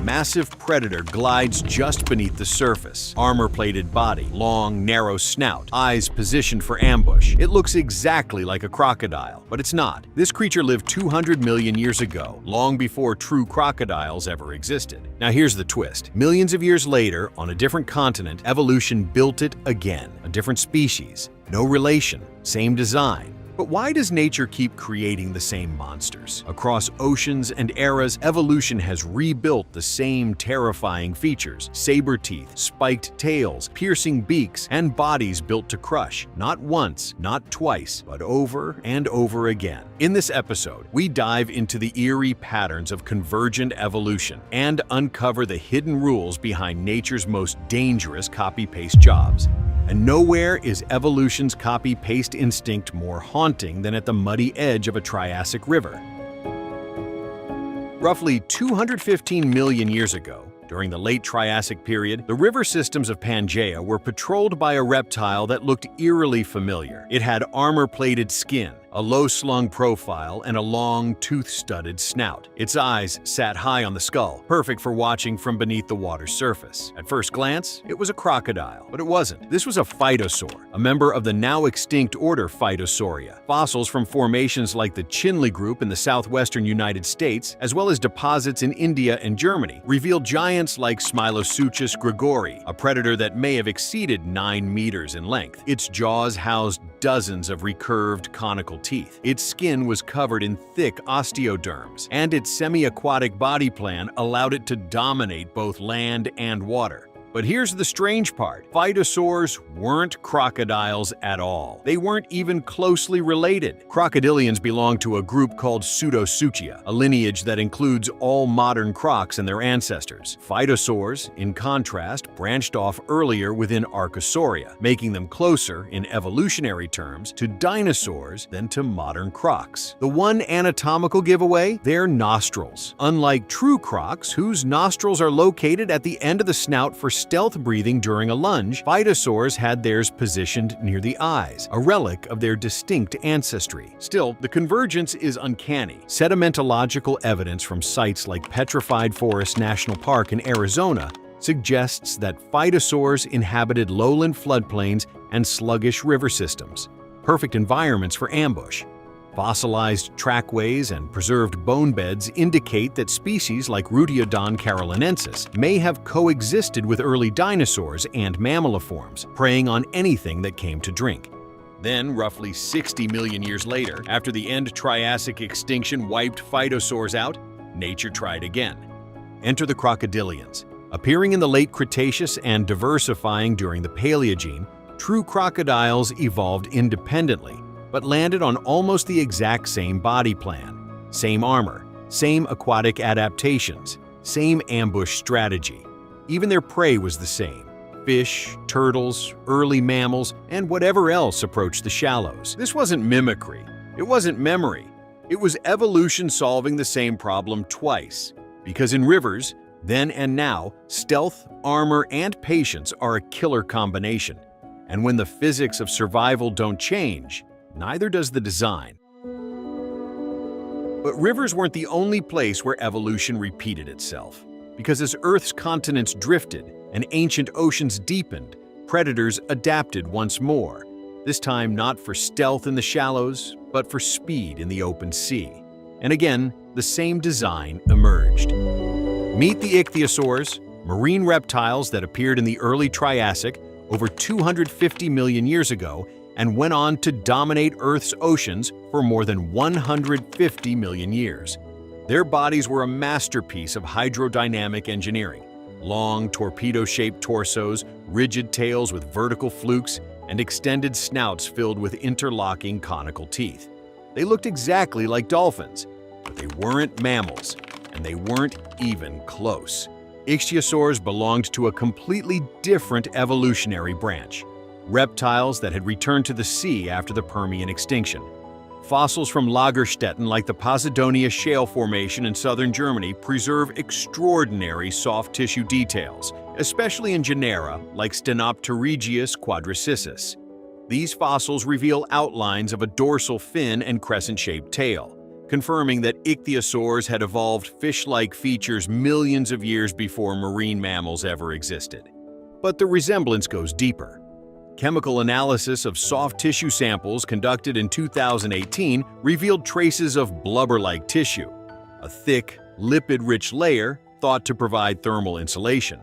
massive predator glides just beneath the surface. Armor-plated body, long, narrow snout, eyes positioned for ambush. It looks exactly like a crocodile, but it's not. This creature lived 200 million years ago, long before true crocodiles ever existed. Now here's the twist. Millions of years later, on a different continent, evolution built it again. A different species, no relation, same design. But why does nature keep creating the same monsters? Across oceans and eras, evolution has rebuilt the same terrifying features: saber teeth, spiked tails, piercing beaks, and bodies built to crush. Not once, not twice, but over and over again. In this episode, we dive into the eerie patterns of convergent evolution and uncover the hidden rules behind nature's most dangerous copy-paste jobs. And nowhere is evolution's copy-paste instinct more haunting than at the muddy edge of a Triassic river. Roughly 215 million years ago, during the late Triassic period, the river systems of Pangaea were patrolled by a reptile that looked eerily familiar. It had armor-plated skin, a low-slung profile, and a long, tooth-studded snout. Its eyes sat high on the skull, perfect for watching from beneath the water's surface. At first glance, it was a crocodile, but it wasn't. This was a phytosaur, a member of the now-extinct order Phytosauria. Fossils from formations like the Chinle Group in the southwestern United States, as well as deposits in India and Germany, reveal giants like Smiloseuchus grigori, a predator that may have exceeded 9 meters in length. Its jaws housed dozens of recurved conical teeth. Its skin was covered in thick osteoderms, and its semi-aquatic body plan allowed it to dominate both land and water. But here's the strange part. Phytosaurs weren't crocodiles at all. They weren't even closely related. Crocodilians belong to a group called Pseudosuchia, a lineage that includes all modern crocs and their ancestors. Phytosaurs, in contrast, branched off earlier within Archosauria, making them closer, in evolutionary terms, to dinosaurs than to modern crocs. The one anatomical giveaway? Their nostrils. Unlike true crocs, whose nostrils are located at the end of the snout for stealth breathing during a lunge, phytosaurs had theirs positioned near the eyes, a relic of their distinct ancestry. Still, the convergence is uncanny. Sedimentological evidence from sites like Petrified Forest National Park in Arizona suggests that phytosaurs inhabited lowland floodplains and sluggish river systems, perfect environments for ambush. Fossilized trackways and preserved bone beds indicate that species like Ruteodon carolinensis may have coexisted with early dinosaurs and mammaliforms, preying on anything that came to drink. Then, roughly 60 million years later, after the end Triassic extinction wiped phytosaurs out, nature tried again. Enter the crocodilians. Appearing in the late Cretaceous and diversifying during the Paleogene, true crocodiles evolved independently, but landed on almost the exact same body plan. Same armor, same aquatic adaptations, same ambush strategy. Even their prey was the same: fish, turtles, early mammals, and whatever else approached the shallows. This wasn't mimicry. It wasn't memory. It was evolution solving the same problem twice. Because in rivers, then and now, stealth, armor, and patience are a killer combination. And when the physics of survival don't change, neither does the design. But rivers weren't the only place where evolution repeated itself. Because as Earth's continents drifted and ancient oceans deepened, predators adapted once more, this time not for stealth in the shallows, but for speed in the open sea. And again, the same design emerged. Meet the ichthyosaurs, marine reptiles that appeared in the early Triassic over 250 million years ago and went on to dominate Earth's oceans for more than 150 million years. Their bodies were a masterpiece of hydrodynamic engineering. Long, torpedo-shaped torsos, rigid tails with vertical flukes, and extended snouts filled with interlocking conical teeth. They looked exactly like dolphins, but they weren't mammals, and they weren't even close. Ichthyosaurs belonged to a completely different evolutionary branch. Reptiles that had returned to the sea after the Permian extinction. Fossils from Lagerstätten like the Posidonia Shale Formation in southern Germany preserve extraordinary soft tissue details, especially in genera like Stenopterygius quadricissus. These fossils reveal outlines of a dorsal fin and crescent-shaped tail, confirming that ichthyosaurs had evolved fish-like features millions of years before marine mammals ever existed. But the resemblance goes deeper. Chemical analysis of soft tissue samples conducted in 2018 revealed traces of blubber-like tissue, a thick, lipid-rich layer thought to provide thermal insulation.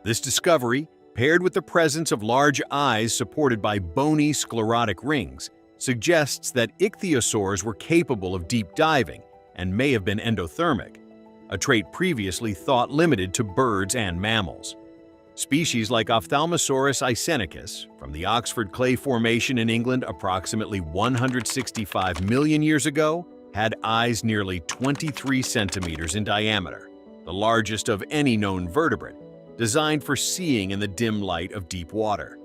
This discovery, paired with the presence of large eyes supported by bony sclerotic rings, suggests that ichthyosaurs were capable of deep diving and may have been endothermic, a trait previously thought limited to birds and mammals. Species like Ophthalmosaurus eisenicus from the Oxford Clay Formation in England approximately 165 million years ago had eyes nearly 23 centimeters in diameter, the largest of any known vertebrate, designed for seeing in the dim light of deep water.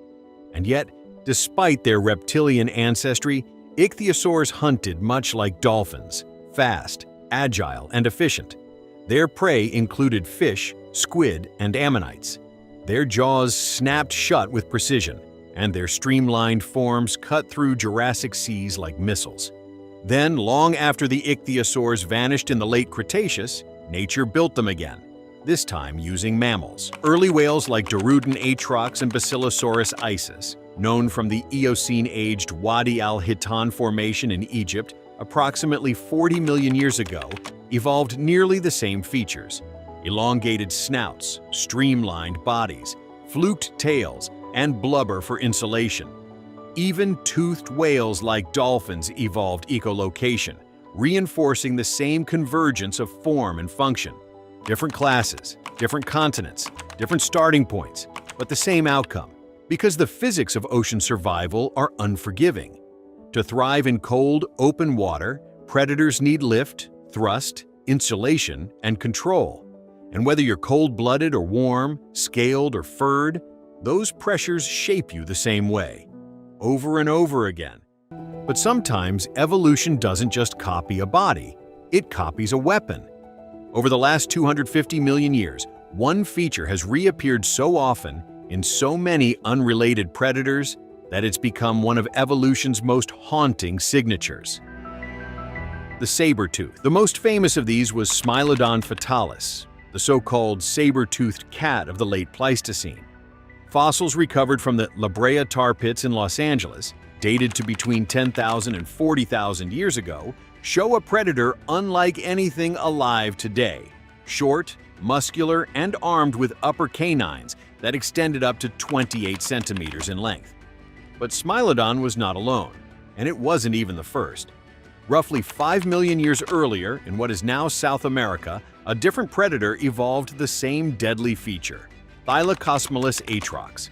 And yet, despite their reptilian ancestry, ichthyosaurs hunted much like dolphins, fast, agile, and efficient. Their prey included fish, squid, and ammonites. Their jaws snapped shut with precision, and their streamlined forms cut through Jurassic seas like missiles. Then, long after the ichthyosaurs vanished in the late Cretaceous, nature built them again, this time using mammals. Early whales like Dorudon atrox and Basilosaurus isis, known from the Eocene-aged Wadi al-Hitan Formation in Egypt approximately 40 million years ago, evolved nearly the same features: elongated snouts, streamlined bodies, fluked tails, and blubber for insulation. Even toothed whales like dolphins evolved echolocation, reinforcing the same convergence of form and function. Different classes, different continents, different starting points, but the same outcome, because the physics of ocean survival are unforgiving. To thrive in cold, open water, predators need lift, thrust, insulation, and control. And whether you're cold-blooded or warm, scaled or furred, those pressures shape you the same way, over and over again. But sometimes evolution doesn't just copy a body, it copies a weapon. Over the last 250 million years, one feature has reappeared so often in so many unrelated predators that it's become one of evolution's most haunting signatures. The saber tooth. The most famous of these was Smilodon fatalis, the so-called saber-toothed cat of the late Pleistocene. Fossils recovered from the La Brea tar pits in Los Angeles, dated to between 10,000 and 40,000 years ago, show a predator unlike anything alive today: short, muscular, and armed with upper canines that extended up to 28 centimeters in length. But Smilodon was not alone, and it wasn't even the first. Roughly 5 million years earlier, in what is now South America, a different predator evolved the same deadly feature: Thylacosmilus atrox.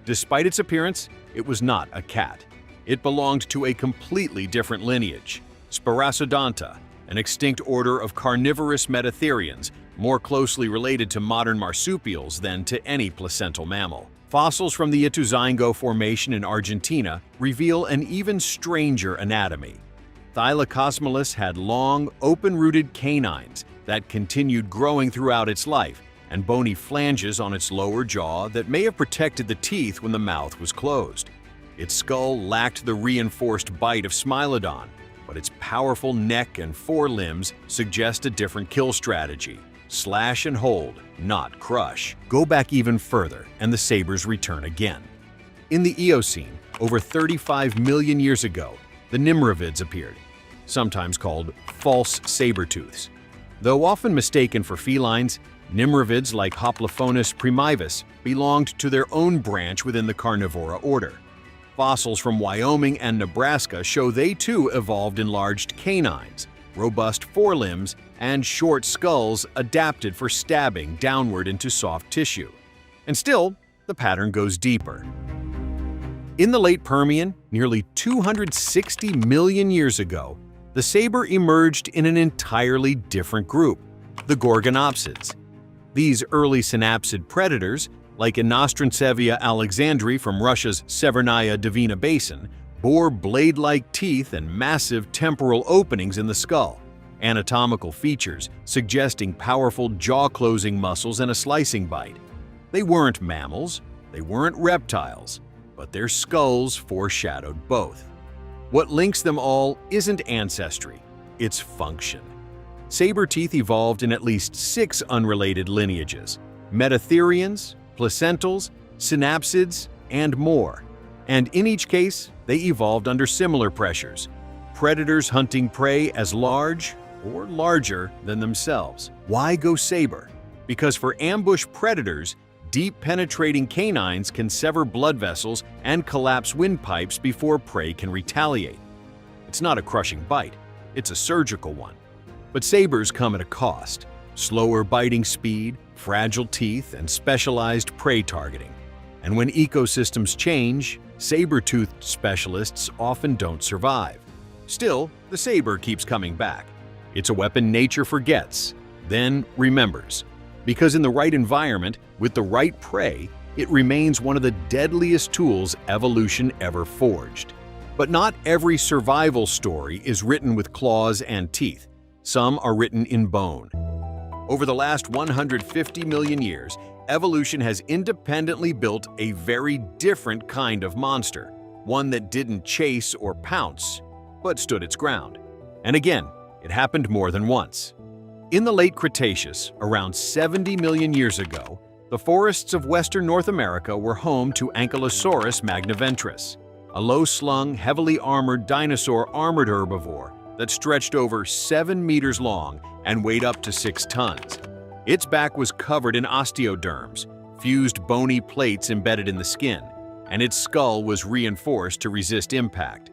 Despite its appearance, it was not a cat. It belonged to a completely different lineage, Sparassodonta, an extinct order of carnivorous metatherians, more closely related to modern marsupials than to any placental mammal. Fossils from the Ituzaingó Formation in Argentina reveal an even stranger anatomy. Thylacosmilus had long, open-rooted canines that continued growing throughout its life, and bony flanges on its lower jaw that may have protected the teeth when the mouth was closed. Its skull lacked the reinforced bite of Smilodon, but its powerful neck and forelimbs suggest a different kill strategy: slash and hold, not crush. Go back even further, and the sabers return again. In the Eocene, over 35 million years ago, the nimravids appeared, sometimes called false saber-tooths. Though often mistaken for felines, nimravids like Hoplophonus primivus belonged to their own branch within the carnivora order. Fossils from Wyoming and Nebraska show they too evolved enlarged canines, robust forelimbs, and short skulls adapted for stabbing downward into soft tissue. And still, the pattern goes deeper. In the late Permian, nearly 260 million years ago, the saber emerged in an entirely different group, the Gorgonopsids. These early synapsid predators, like Inostrancevia alexandri from Russia's Severnaya Dvina Basin, bore blade-like teeth and massive temporal openings in the skull, anatomical features suggesting powerful jaw-closing muscles and a slicing bite. They weren't mammals, they weren't reptiles, but their skulls foreshadowed both. What links them all isn't ancestry, its function. Saber teeth evolved in at least 6 unrelated lineages: metatherians, placentals, synapsids, and more. And in each case, they evolved under similar pressures: predators hunting prey as large or larger than themselves. Why go saber? Because for ambush predators, deep penetrating canines can sever blood vessels and collapse windpipes before prey can retaliate. It's not a crushing bite, it's a surgical one. But sabers come at a cost: slower biting speed, fragile teeth, and specialized prey targeting. And when ecosystems change, saber-toothed specialists often don't survive. Still, the saber keeps coming back. It's a weapon nature forgets, then remembers. Because in the right environment, with the right prey, it remains one of the deadliest tools evolution ever forged. But not every survival story is written with claws and teeth. Some are written in bone. Over the last 150 million years, evolution has independently built a very different kind of monster, one that didn't chase or pounce, but stood its ground. And again, it happened more than once. In the late Cretaceous, around 70 million years ago, the forests of western North America were home to Ankylosaurus magniventris, a low-slung, heavily armored dinosaur armored herbivore that stretched over 7 meters long and weighed up to 6 tons. Its back was covered in osteoderms, fused bony plates embedded in the skin, and its skull was reinforced to resist impact.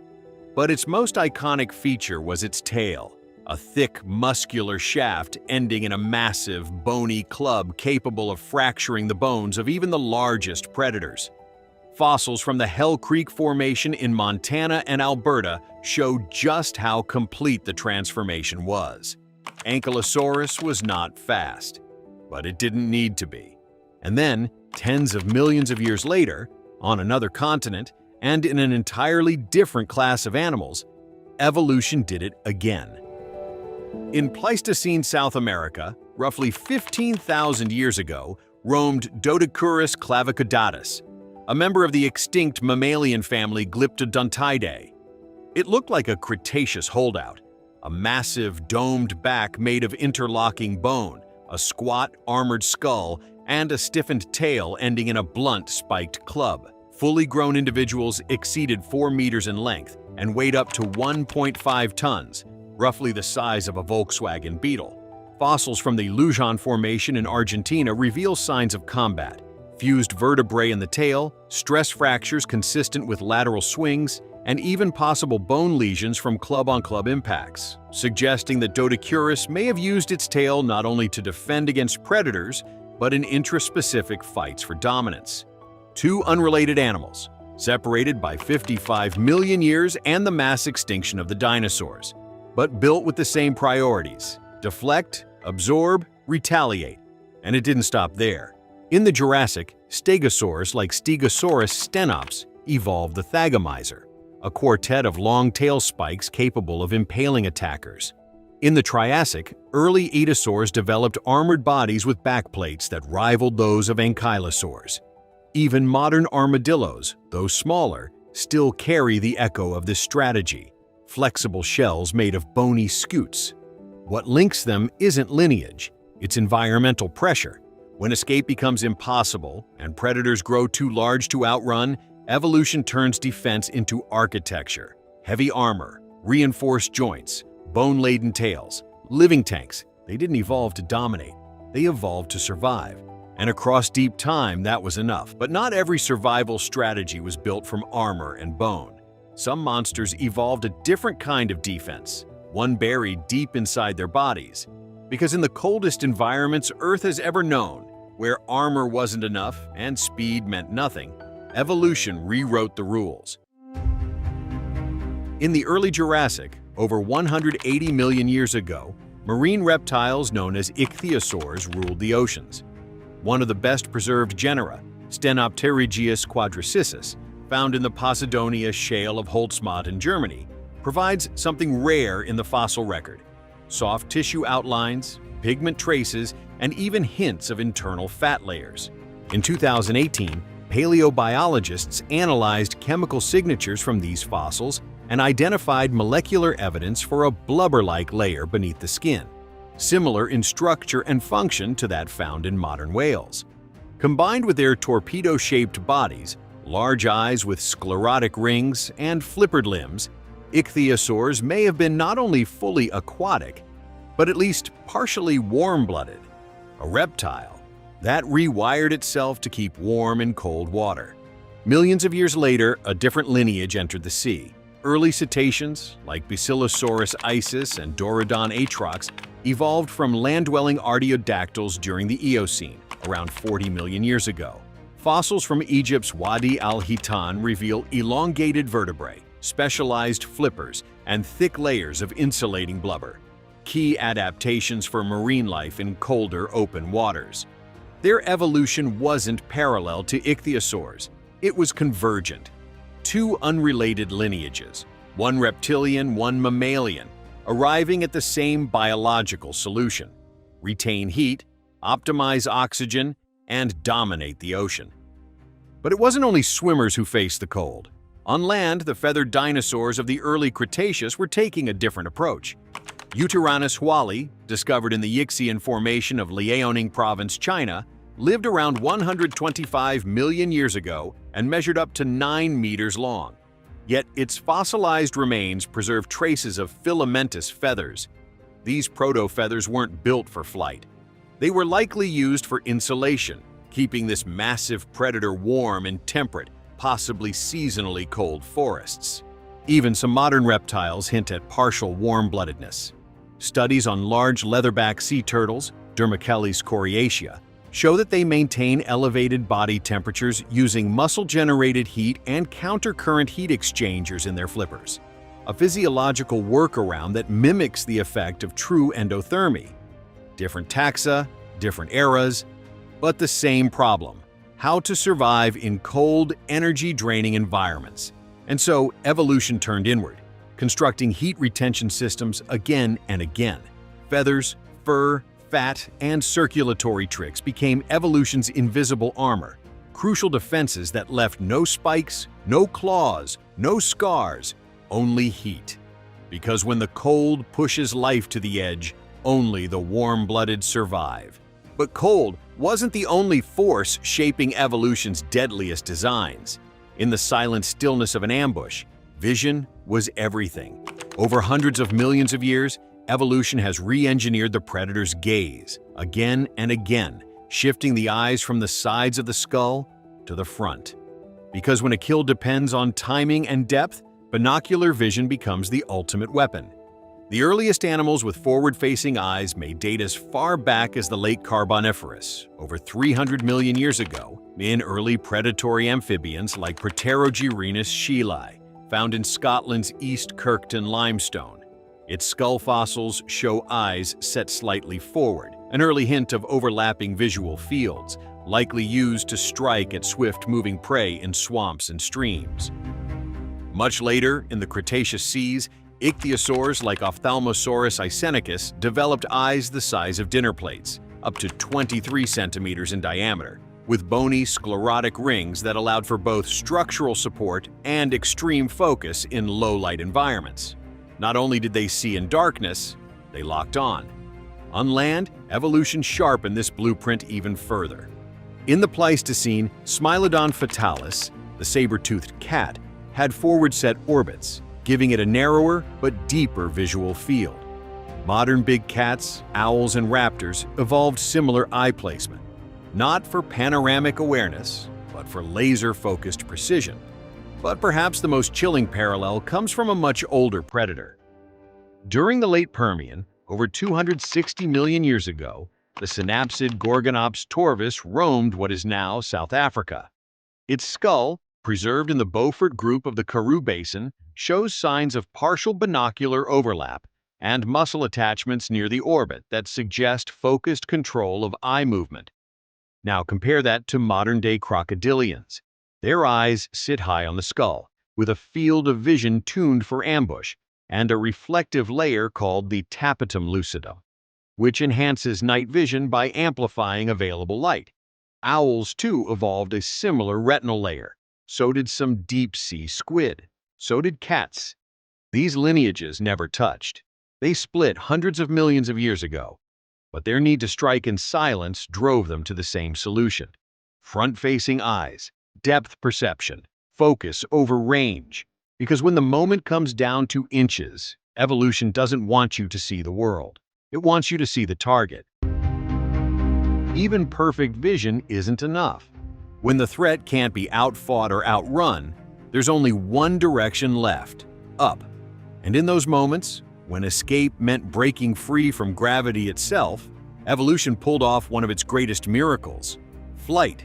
But its most iconic feature was its tail, a thick, muscular shaft ending in a massive, bony club capable of fracturing the bones of even the largest predators. Fossils from the Hell Creek Formation in Montana and Alberta show just how complete the transformation was. Ankylosaurus was not fast, but it didn't need to be. And then, tens of millions of years later, on another continent and in an entirely different class of animals, evolution did it again. In Pleistocene South America, roughly 15,000 years ago, roamed Doedicurus clavicaudatus, a member of the extinct mammalian family Glyptodontidae. It looked like a Cretaceous holdout, a massive domed back made of interlocking bone, a squat armored skull, and a stiffened tail ending in a blunt spiked club. Fully grown individuals exceeded 4 meters in length and weighed up to 1.5 tons, roughly the size of a Volkswagen Beetle. Fossils from the Luján Formation in Argentina reveal signs of combat: fused vertebrae in the tail, stress fractures consistent with lateral swings, and even possible bone lesions from club-on-club impacts, suggesting that Doedicurus may have used its tail not only to defend against predators, but in intraspecific fights for dominance. Two unrelated animals, separated by 55 million years and the mass extinction of the dinosaurs, but built with the same priorities: deflect, absorb, retaliate. And it didn't stop there. In the Jurassic, stegosaurs like Stegosaurus stenops evolved the thagomizer, a quartet of long tail spikes capable of impaling attackers. In the Triassic, early etosaurs developed armored bodies with backplates that rivaled those of ankylosaurs. Even modern armadillos, though smaller, still carry the echo of this strategy: flexible shells made of bony scutes. What links them isn't lineage, it's environmental pressure. When escape becomes impossible and predators grow too large to outrun, evolution turns defense into architecture: heavy armor, reinforced joints, bone-laden tails, living tanks. They didn't evolve to dominate, they evolved to survive. And across deep time, that was enough. But not every survival strategy was built from armor and bone. Some monsters evolved a different kind of defense, one buried deep inside their bodies. Because in the coldest environments Earth has ever known, where armor wasn't enough and speed meant nothing, evolution rewrote the rules. In the early Jurassic, over 180 million years ago, marine reptiles known as ichthyosaurs ruled the oceans. One of the best preserved genera, Stenopterygius quadricissus, found in the Posidonia shale of Holzmatt in Germany, provides something rare in the fossil record: soft tissue outlines, pigment traces, and even hints of internal fat layers. In 2018, paleobiologists analyzed chemical signatures from these fossils and identified molecular evidence for a blubber-like layer beneath the skin, similar in structure and function to that found in modern whales. Combined with their torpedo-shaped bodies, large eyes with sclerotic rings, and flippered limbs, ichthyosaurs may have been not only fully aquatic, but at least partially warm-blooded, a reptile that rewired itself to keep warm in cold water. Millions of years later, a different lineage entered the sea. Early cetaceans, like Basilosaurus isis and Dorodon atrox, evolved from land-dwelling artiodactyls during the Eocene, around 40 million years ago. Fossils from Egypt's Wadi al-Hitan reveal elongated vertebrae, specialized flippers, and thick layers of insulating blubber, key adaptations for marine life in colder, open waters. Their evolution wasn't parallel to ichthyosaurs. It was convergent. Two unrelated lineages, one reptilian, one mammalian, arriving at the same biological solution: retain heat, optimize oxygen, and dominate the ocean. But it wasn't only swimmers who faced the cold. On land, the feathered dinosaurs of the early Cretaceous were taking a different approach. Yutyrannus huali, discovered in the Yixian Formation of Liaoning Province, China, lived around 125 million years ago and measured up to 9 meters long. Yet its fossilized remains preserve traces of filamentous feathers. These proto-feathers weren't built for flight. They were likely used for insulation, keeping this massive predator warm in temperate, possibly seasonally cold forests. Even some modern reptiles hint at partial warm-bloodedness. Studies on large leatherback sea turtles, Dermachelys coriacea, show that they maintain elevated body temperatures using muscle-generated heat and countercurrent heat exchangers in their flippers, a physiological workaround that mimics the effect of true endothermy. Different taxa, different eras, but the same problem: how to survive in cold, energy-draining environments. And so evolution turned inward, constructing heat retention systems again and again. Feathers, fur, fat, and circulatory tricks became evolution's invisible armor, crucial defenses that left no spikes, no claws, no scars, only heat. Because when the cold pushes life to the edge, only the warm-blooded survive. But cold wasn't the only force shaping evolution's deadliest designs. In the silent stillness of an ambush, vision was everything. Over hundreds of millions of years, evolution has re-engineered the predator's gaze, again and again, shifting the eyes from the sides of the skull to the front. Because when a kill depends on timing and depth, binocular vision becomes the ultimate weapon. The earliest animals with forward-facing eyes may date as far back as the late Carboniferous, over 300 million years ago, in early predatory amphibians like Proterogyrenus shelai, found in Scotland's East Kirkton limestone. Its skull fossils show eyes set slightly forward, an early hint of overlapping visual fields, likely used to strike at swift-moving prey in swamps and streams. Much later, in the Cretaceous seas, ichthyosaurs like Ophthalmosaurus eisenicus developed eyes the size of dinner plates, up to 23 centimeters in diameter, with bony sclerotic rings that allowed for both structural support and extreme focus in low-light environments. Not only did they see in darkness, they locked on. On land, evolution sharpened this blueprint even further. In the Pleistocene, Smilodon fatalis, the saber-toothed cat, had forward-set orbits, giving it a narrower but deeper visual field. Modern big cats, owls, and raptors evolved similar eye placement, not for panoramic awareness, but for laser-focused precision. But perhaps the most chilling parallel comes from a much older predator. During the late Permian, over 260 million years ago, the synapsid Gorgonops torvis roamed what is now South Africa. Its skull, preserved in the Beaufort group of the Karoo Basin, shows signs of partial binocular overlap and muscle attachments near the orbit that suggest focused control of eye movement. Now compare that to modern-day crocodilians. Their eyes sit high on the skull, with a field of vision tuned for ambush, and a reflective layer called the tapetum lucidum, which enhances night vision by amplifying available light. Owls, too, evolved a similar retinal layer. So did some deep-sea squid. So did cats. These lineages never touched. They split hundreds of millions of years ago, but their need to strike in silence drove them to the same solution: front-facing eyes, depth perception, focus over range. Because when the moment comes down to inches, evolution doesn't want you to see the world. It wants you to see the target. Even perfect vision isn't enough. When the threat can't be outfought or outrun, there's only one direction left: up. And in those moments, when escape meant breaking free from gravity itself, evolution pulled off one of its greatest miracles: flight.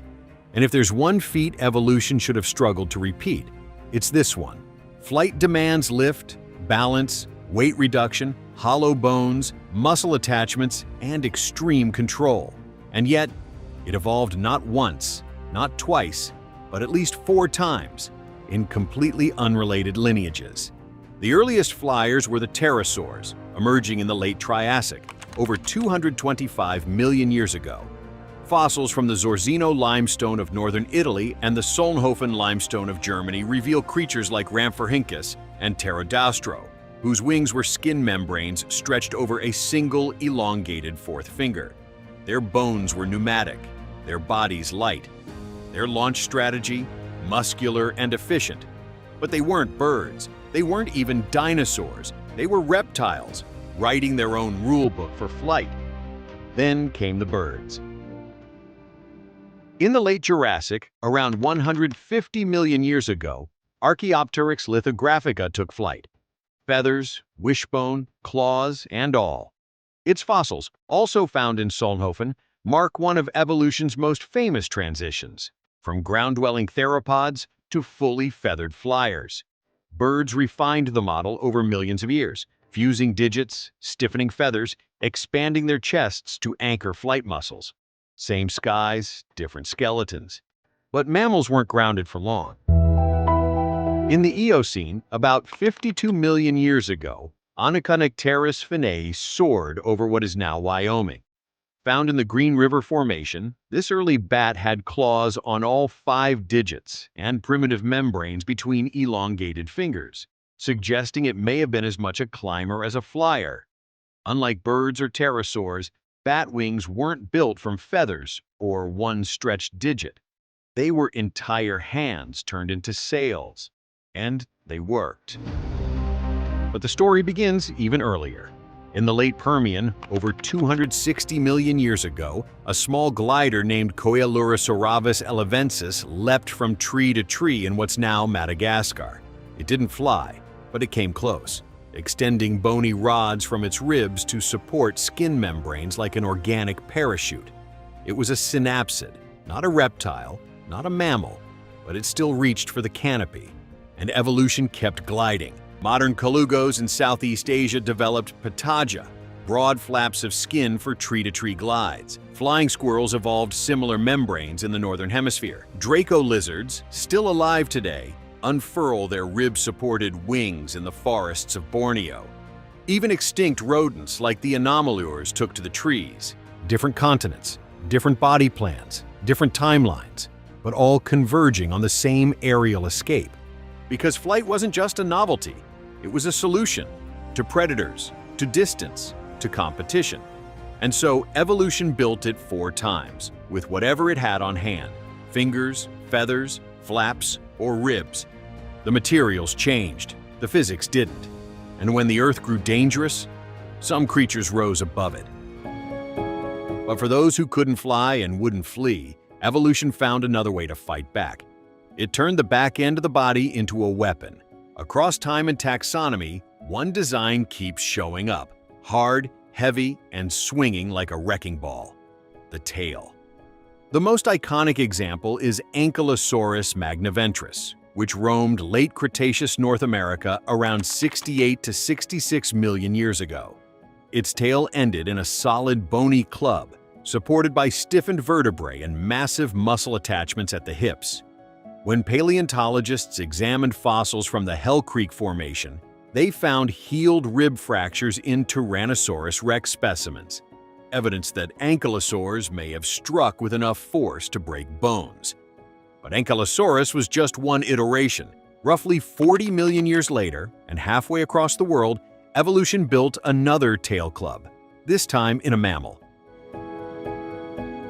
And if there's one feat evolution should have struggled to repeat, it's this one. Flight demands lift, balance, weight reduction, hollow bones, muscle attachments, and extreme control. And yet, it evolved not once, not twice, but at least 4 times, in completely unrelated lineages. The earliest flyers were the pterosaurs, emerging in the late Triassic, over 225 million years ago. Fossils from the Zorzino limestone of northern Italy and the Solnhofen limestone of Germany reveal creatures like Rhamphorhynchus and Pterodaustro, whose wings were skin membranes stretched over a single elongated fourth finger. Their bones were pneumatic, their bodies light, their launch strategy muscular and efficient. But they weren't birds, they weren't even dinosaurs, they were reptiles, writing their own rulebook for flight. Then came the birds. In the late Jurassic, around 150 million years ago, Archaeopteryx lithographica took flight. Feathers, wishbone, claws, and all. Its fossils, also found in Solnhofen, mark one of evolution's most famous transitions, from ground-dwelling theropods to fully feathered flyers. Birds refined the model over millions of years, fusing digits, stiffening feathers, expanding their chests to anchor flight muscles. Same skies, different skeletons. But mammals weren't grounded for long. In the Eocene, about 52 million years ago, Onychonecterus finnae soared over what is now Wyoming. Found in the Green River Formation, this early bat had claws on all 5 digits and primitive membranes between elongated fingers, suggesting it may have been as much a climber as a flyer. Unlike birds or pterosaurs, bat wings weren't built from feathers or one stretched digit. They were entire hands turned into sails, and they worked. But the story begins even earlier. In the late Permian, over 260 million years ago, a small glider named Coelurosaurus elevensis leapt from tree to tree in what's now Madagascar. It didn't fly, but it came close, extending bony rods from its ribs to support skin membranes like an organic parachute. It was a synapsid, not a reptile, not a mammal, but it still reached for the canopy. And evolution kept gliding. Modern colugos in Southeast Asia developed patagia, broad flaps of skin for tree-to-tree glides. Flying squirrels evolved similar membranes in the northern hemisphere. Draco lizards, still alive today, unfurl their rib-supported wings in the forests of Borneo. Even extinct rodents like the anomalures took to the trees. Different continents, different body plans, different timelines, but all converging on the same aerial escape. Because flight wasn't just a novelty, it was a solution to predators, to distance, to competition. And so evolution built it 4 times, with whatever it had on hand: fingers, feathers, flaps, or ribs. The materials changed, the physics didn't. And when the Earth grew dangerous, some creatures rose above it. But for those who couldn't fly and wouldn't flee, evolution found another way to fight back. It turned the back end of the body into a weapon. Across time and taxonomy, one design keeps showing up: hard, heavy, and swinging like a wrecking ball: the tail. The most iconic example is Ankylosaurus magniventris, which roamed late Cretaceous North America around 68 to 66 million years ago. Its tail ended in a solid bony club, supported by stiffened vertebrae and massive muscle attachments at the hips. When paleontologists examined fossils from the Hell Creek Formation, they found healed rib fractures in Tyrannosaurus rex specimens, evidence that ankylosaurs may have struck with enough force to break bones. But Ankylosaurus was just one iteration. Roughly 40 million years later, and halfway across the world, evolution built another tail club, this time in a mammal.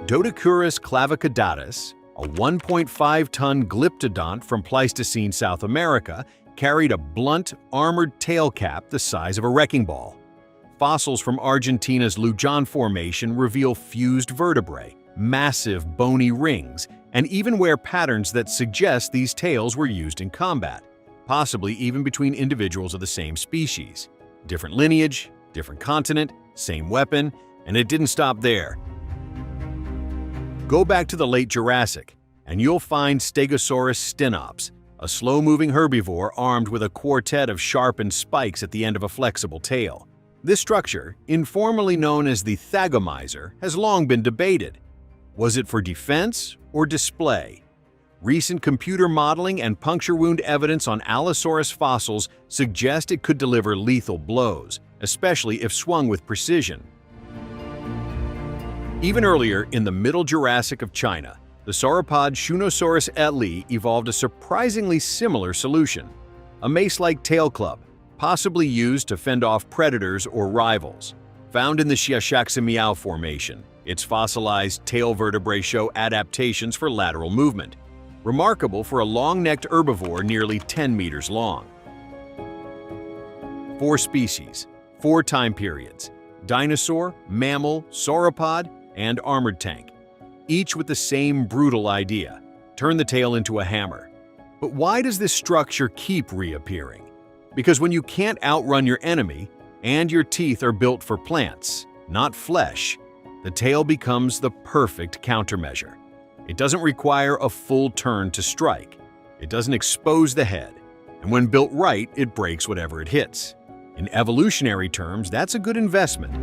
Dodocaurus clavicaudatus, a 1.5-ton glyptodont from Pleistocene South America, carried a blunt, armored tail cap the size of a wrecking ball. Fossils from Argentina's Luján Formation reveal fused vertebrae, massive bony rings, and even wear patterns that suggest these tails were used in combat, possibly even between individuals of the same species. Different lineage, different continent, same weapon, and it didn't stop there. Go back to the late Jurassic, and you'll find Stegosaurus stenops, a slow-moving herbivore armed with a quartet of sharpened spikes at the end of a flexible tail. This structure, informally known as the thagomizer, has long been debated. Was it for defense or display? Recent computer modeling and puncture wound evidence on Allosaurus fossils suggest it could deliver lethal blows, especially if swung with precision. Even earlier, in the Middle Jurassic of China, the sauropod Shunosaurus eerily evolved a surprisingly similar solution: a mace-like tail club, possibly used to fend off predators or rivals. Found in the Xiaoxiamiao Formation, its fossilized tail vertebrae show adaptations for lateral movement, remarkable for a long-necked herbivore nearly 10 meters long. 4 species, 4 time periods: dinosaur, mammal, sauropod, and armored tank, each with the same brutal idea: turn the tail into a hammer. But why does this structure keep reappearing? Because when you can't outrun your enemy, and your teeth are built for plants, not flesh, the tail becomes the perfect countermeasure. It doesn't require a full turn to strike. It doesn't expose the head. And when built right, it breaks whatever it hits. In evolutionary terms, that's a good investment.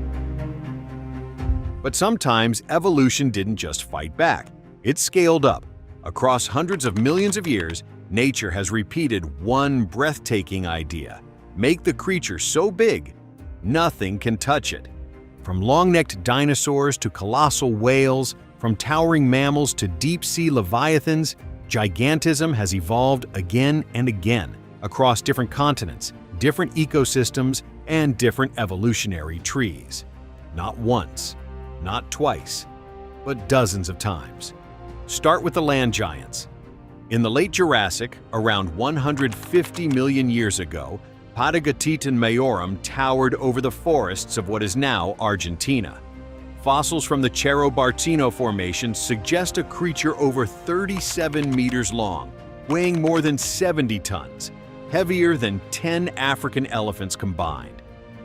But sometimes evolution didn't just fight back. It scaled up. Across hundreds of millions of years, nature has repeated one breathtaking idea: make the creature so big, nothing can touch it. From long-necked dinosaurs to colossal whales, from towering mammals to deep-sea leviathans, gigantism has evolved again and again across different continents, different ecosystems, and different evolutionary trees. Not once, not twice, but dozens of times. Start with the land giants. In the late Jurassic, around 150 million years ago, Patagotitan majorum towered over the forests of what is now Argentina. Fossils from the Cerro Barcino Formation suggest a creature over 37 meters long, weighing more than 70 tons, heavier than 10 African elephants combined.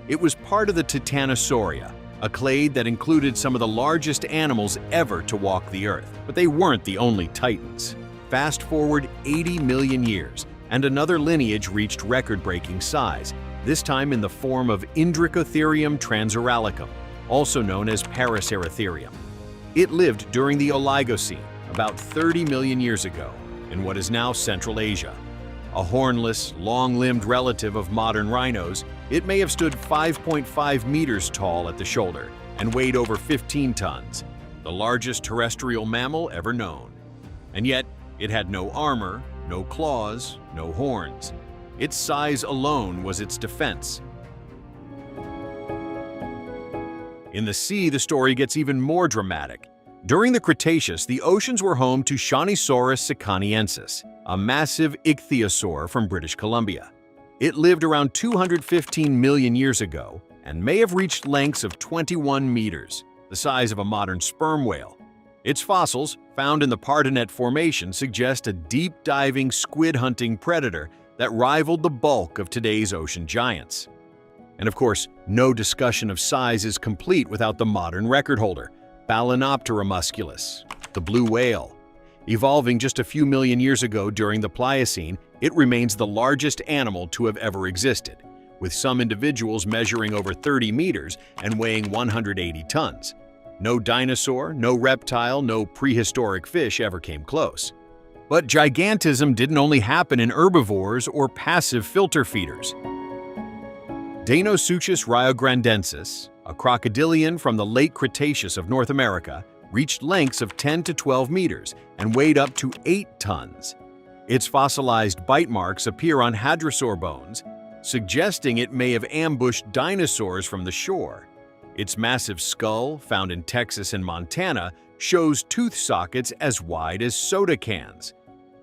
It was part of the Titanosauria, a clade that included some of the largest animals ever to walk the earth. But they weren't the only titans. Fast forward 80 million years, and another lineage reached record-breaking size, this time in the form of Indricotherium transuraliscum, also known as Paraceratherium. It lived during the Oligocene, about 30 million years ago, in what is now Central Asia. A hornless, long-limbed relative of modern rhinos, it may have stood 5.5 meters tall at the shoulder and weighed over 15 tons, the largest terrestrial mammal ever known. And yet, it had no armor, no claws, no horns. Its size alone was its defense. In the sea, the story gets even more dramatic. During the Cretaceous, the oceans were home to Shawneesaurus siccaniensis, a massive ichthyosaur from British Columbia. It lived around 215 million years ago and may have reached lengths of 21 meters, the size of a modern sperm whale. Its fossils, found in the Pardinet Formation, suggest a deep-diving squid-hunting predator that rivaled the bulk of today's ocean giants. And of course, no discussion of size is complete without the modern record holder, Balaenoptera musculus, the blue whale. Evolving just a few million years ago during the Pliocene, it remains the largest animal to have ever existed, with some individuals measuring over 30 meters and weighing 180 tons. No dinosaur, no reptile, no prehistoric fish ever came close. But gigantism didn't only happen in herbivores or passive filter feeders. Deinosuchus ryograndensis, a crocodilian from the late Cretaceous of North America, reached lengths of 10 to 12 meters and weighed up to 8 tons. Its fossilized bite marks appear on hadrosaur bones, suggesting it may have ambushed dinosaurs from the shore. Its massive skull, found in Texas and Montana, shows tooth sockets as wide as soda cans.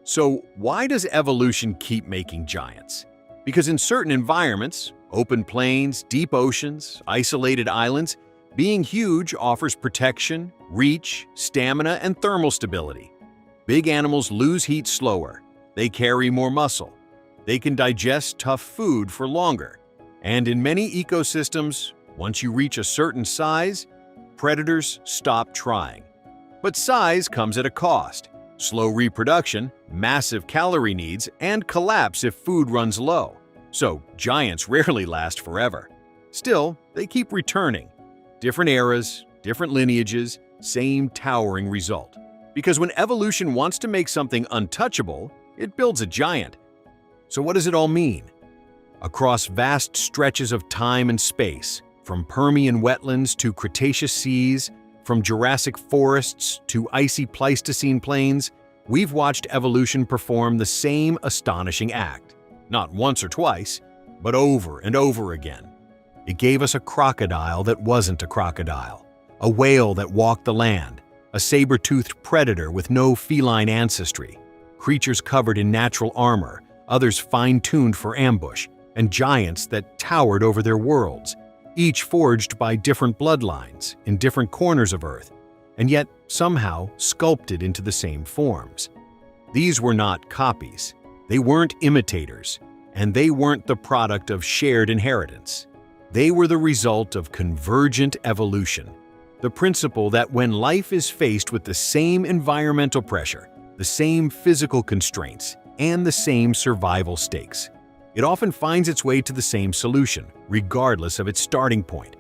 So why does evolution keep making giants? Because in certain environments, open plains, deep oceans, isolated islands, being huge offers protection, reach, stamina, and thermal stability. Big animals lose heat slower. They carry more muscle. They can digest tough food for longer. And in many ecosystems, once you reach a certain size, predators stop trying. But size comes at a cost: slow reproduction, massive calorie needs, and collapse if food runs low. So giants rarely last forever. Still, they keep returning. Different eras, different lineages, same towering result. Because when evolution wants to make something untouchable, it builds a giant. So what does it all mean? Across vast stretches of time and space, from Permian wetlands to Cretaceous seas, from Jurassic forests to icy Pleistocene plains, we've watched evolution perform the same astonishing act. Not once or twice, but over and over again. It gave us a crocodile that wasn't a crocodile, a whale that walked the land, a saber-toothed predator with no feline ancestry, creatures covered in natural armor, others fine-tuned for ambush, and giants that towered over their worlds, each forged by different bloodlines in different corners of Earth, and yet somehow sculpted into the same forms. These were not copies, they weren't imitators, and they weren't the product of shared inheritance. They were the result of convergent evolution, the principle that when life is faced with the same environmental pressure, the same physical constraints, and the same survival stakes, it often finds its way to the same solution, regardless of its starting point.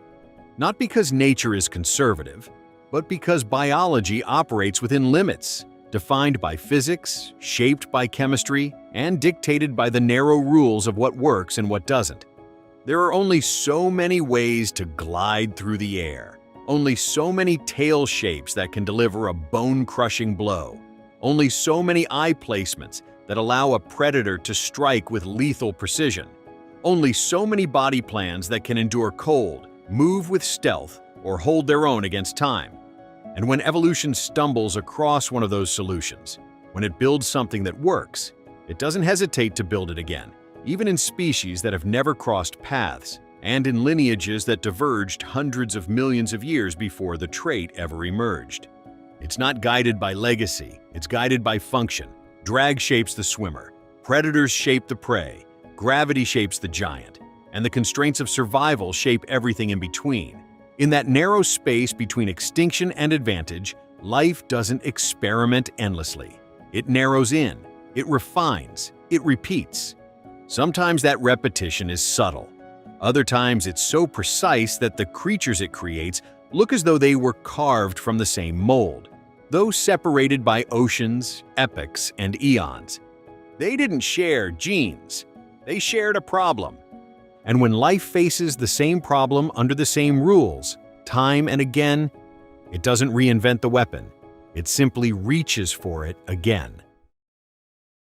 Not because nature is conservative, but because biology operates within limits, defined by physics, shaped by chemistry, and dictated by the narrow rules of what works and what doesn't. There are only so many ways to glide through the air, only so many tail shapes that can deliver a bone-crushing blow, only so many eye placements that allow a predator to strike with lethal precision, only so many body plans that can endure cold, move with stealth, or hold their own against time. And when evolution stumbles across one of those solutions, when it builds something that works, it doesn't hesitate to build it again, even in species that have never crossed paths, and in lineages that diverged hundreds of millions of years before the trait ever emerged. It's not guided by legacy, it's guided by function. Drag shapes the swimmer, predators shape the prey, gravity shapes the giant, and the constraints of survival shape everything in between. In that narrow space between extinction and advantage, life doesn't experiment endlessly. It narrows in, it refines, it repeats. Sometimes that repetition is subtle. Other times it's so precise that the creatures it creates look as though they were carved from the same mold, though separated by oceans, epochs, and eons. They didn't share genes, they shared a problem. And when life faces the same problem under the same rules, time and again, it doesn't reinvent the weapon, it simply reaches for it again.